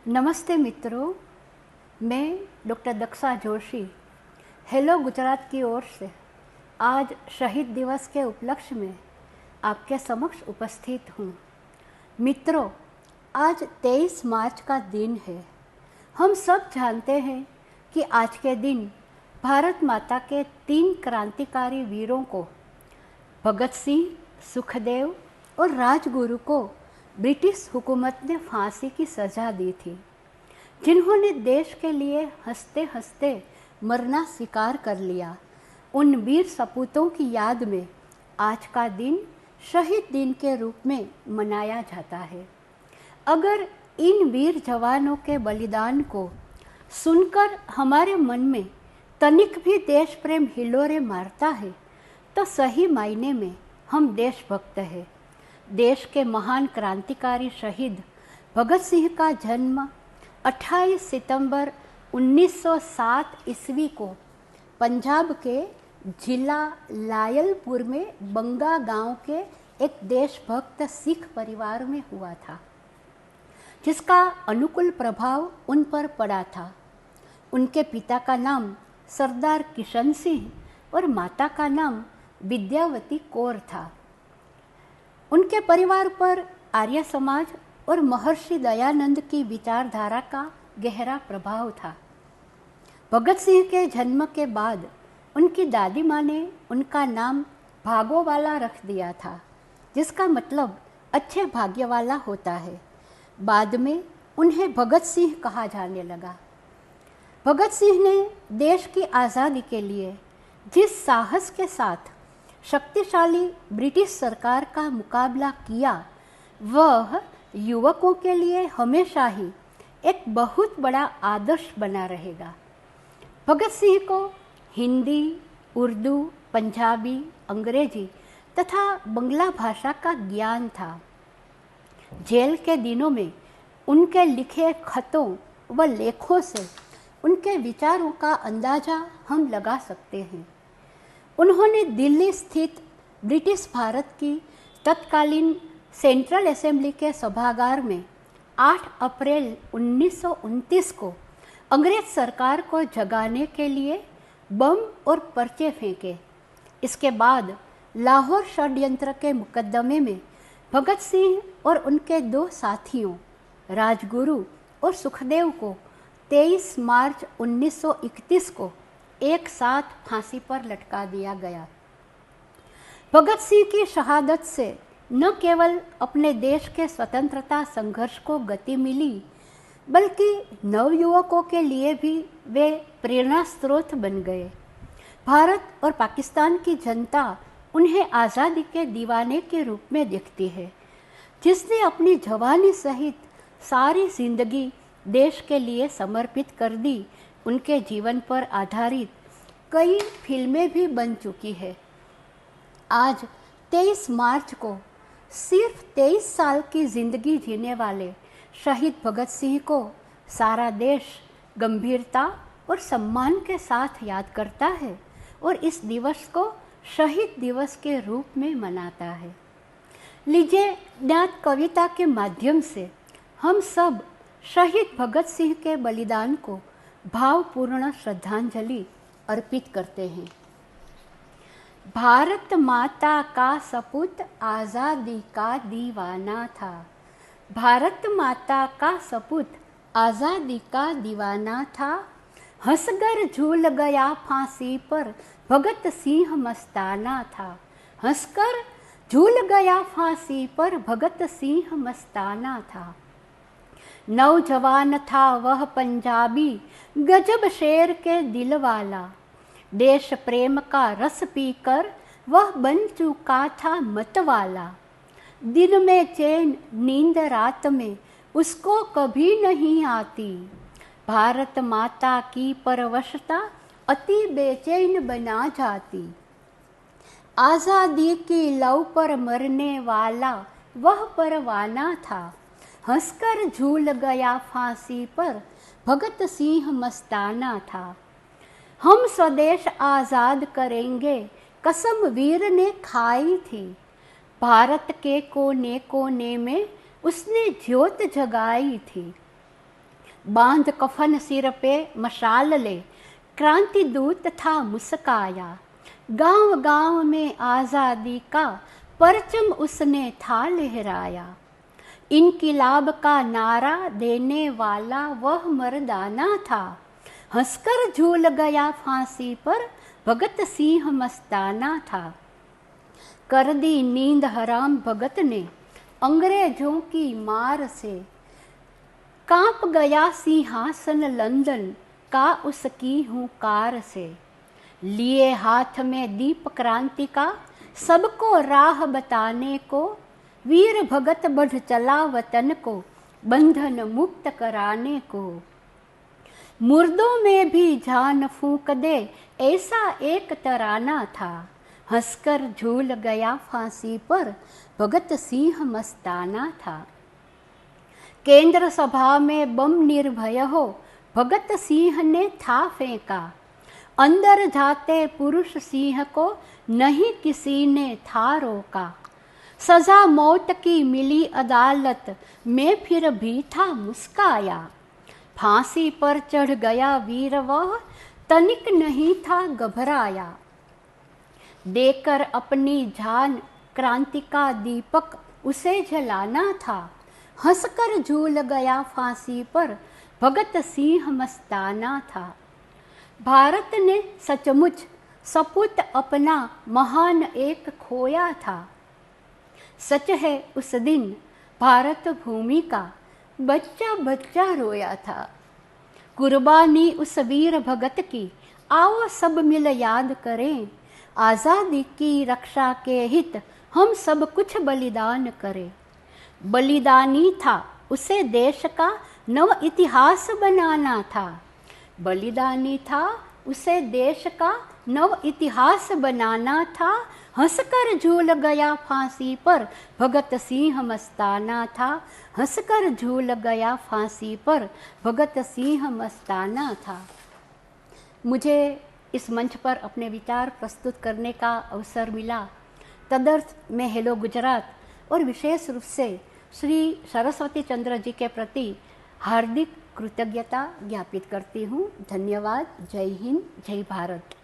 नमस्ते मित्रों, मैं डॉक्टर दक्षा जोशी हेलो गुजरात की ओर से आज शहीद दिवस के उपलक्ष्य में आपके समक्ष उपस्थित हूँ। मित्रों, आज 23 मार्च का दिन है। हम सब जानते हैं कि आज के दिन भारत माता के 3 क्रांतिकारी वीरों को, भगत सिंह, सुखदेव और राजगुरु को ब्रिटिश हुकूमत ने फांसी की सज़ा दी थी, जिन्होंने देश के लिए हंसते हंसते मरना स्वीकार कर लिया। उन वीर सपूतों की याद में आज का दिन शहीद दिन के रूप में मनाया जाता है। अगर इन वीर जवानों के बलिदान को सुनकर हमारे मन में तनिक भी देश प्रेम हिलोरे मारता है तो सही मायने में हम देशभक्त हैं। देश के महान क्रांतिकारी शहीद भगत सिंह का जन्म 28 सितंबर 1907 ईस्वी को पंजाब के जिला लायलपुर में बंगा गांव के एक देशभक्त सिख परिवार में हुआ था, जिसका अनुकूल प्रभाव उन पर पड़ा था। उनके पिता का नाम सरदार किशन सिंह और माता का नाम विद्यावती कौर था। उनके परिवार पर आर्य समाज और महर्षि दयानंद की विचारधारा का गहरा प्रभाव था। भगत सिंह के जन्म के बाद उनकी दादी माँ ने उनका नाम भागोवाला रख दिया था, जिसका मतलब अच्छे भाग्य वाला होता है। बाद में उन्हें भगत सिंह कहा जाने लगा। भगत सिंह ने देश की आज़ादी के लिए जिस साहस के साथ शक्तिशाली ब्रिटिश सरकार का मुकाबला किया, वह युवकों के लिए हमेशा ही एक बहुत बड़ा आदर्श बना रहेगा। भगत सिंह को हिंदी, उर्दू, पंजाबी, अंग्रेजी तथा बंगला भाषा का ज्ञान था। जेल के दिनों में उनके लिखे खतों व लेखों से उनके विचारों का अंदाज़ा हम लगा सकते हैं। उन्होंने दिल्ली स्थित ब्रिटिश भारत की तत्कालीन सेंट्रल असेंबली के सभागार में 8 अप्रैल 1929 को अंग्रेज सरकार को जगाने के लिए बम और पर्चे फेंके। इसके बाद लाहौर षड्यंत्र के मुकदमे में भगत सिंह और उनके 2 साथियों राजगुरु और सुखदेव को 23 मार्च 1931 को एक साथ फांसी पर लटका दिया गया। भगत सिंह की शहादत से न केवल अपने देश के स्वतंत्रता संघर्ष को गति मिली, बल्कि नवयुवकों के लिए भी वे प्रेरणा स्रोत बन गए। भारत और पाकिस्तान की जनता उन्हें आज़ादी के दीवाने के रूप में देखती है, जिसने अपनी जवानी सहित सारी जिंदगी देश के लिए समर्पित कर दी। उनके जीवन पर आधारित कई फिल्में भी बन चुकी है। आज 23 मार्च को सिर्फ 23 साल की जिंदगी जीने वाले शहीद भगत सिंह को सारा देश गंभीरता और सम्मान के साथ याद करता है और इस दिवस को शहीद दिवस के रूप में मनाता है। लीजिए, ज्ञात कविता के माध्यम से हम सब शहीद भगत सिंह के बलिदान को भावपूर्ण श्रद्धांजलि अर्पित करते हैं। भारत माता का सपूत आज़ादी का दीवाना था। भारत माता का सपूत आज़ादी का दीवाना था। हंसकर झूल गया फांसी पर भगत सिंह मस्ताना था। हंसकर झूल गया फांसी पर भगत सिंह मस्ताना था। नौजवान था वह पंजाबी, गजब शेर के दिल वाला। देश प्रेम का रस पीकर वह बन चुका था मतवाला। दिन में चैन नींद रात में उसको कभी नहीं आती। भारत माता की परवशता अति बेचैन बना जाती। आज़ादी की लौ पर मरने वाला वह परवाना था। हंसकर झूल गया फांसी पर भगत सिंह मस्ताना था। हम स्वदेश आज़ाद करेंगे कसम वीर ने खाई थी। भारत के कोने कोने में उसने ज्योत जगाई थी। बांध कफन सिर पे मशाल ले, क्रांति दूत था मुस्काया। गांव गांव में आज़ादी का परचम उसने था लहराया। इनकिलाब का नारा देने वाला वह मर्दाना था, हंसकर झूल गया फांसी पर भगत सिंह मस्ताना था। कर दी नींद हराम भगत ने अंग्रेजों की मार से, कांप गया सिंहासन लंदन का उसकी हुंकार से। लिए हाथ में दीप क्रांति का सबको राह बताने को, वीर भगत बढ़ चला वतन को बंधन मुक्त कराने को। मुर्दों में भी जान फूंक दे ऐसा एक तराना था, हंसकर झूल गया फांसी पर भगत सिंह मस्ताना था। केंद्र सभा में बम निर्भय हो भगत सिंह ने था फेंका, अंदर जाते पुरुष सिंह को नहीं किसी ने था रोका। सजा मौत की मिली अदालत में फिर भी था मुस्काया, फांसी पर चढ़ गया वीर वह तनिक नहीं था घबराया। देकर अपनी जान क्रांति का दीपक उसे जलाना था, हंसकर झूल गया फांसी पर भगत सिंह मस्ताना था। भारत ने सचमुच सपूत अपना महान एक खोया था। सच है उस दिन भारत भूमि का बच्चा बच्चा रोया था। कुर्बानी उस वीर भगत की आओ सब मिल याद करें, आज़ादी की रक्षा के हित हम सब कुछ बलिदान करें। बलिदानी था उसे देश का नव इतिहास बनाना था, बलिदानी था उसे देश का नव इतिहास बनाना था। हंसकर झूल गया फांसी पर भगत सिंह मस्ताना था, हंसकर झूल गया फांसी पर भगत सिंह मस्ताना था। मुझे इस मंच पर अपने विचार प्रस्तुत करने का अवसर मिला, तदर्थ मैं हेलो गुजरात और विशेष रूप से श्री सरस्वती चंद्र जी के प्रति हार्दिक कृतज्ञता ज्ञापित करती हूँ। धन्यवाद। जय हिंद, जय भारत।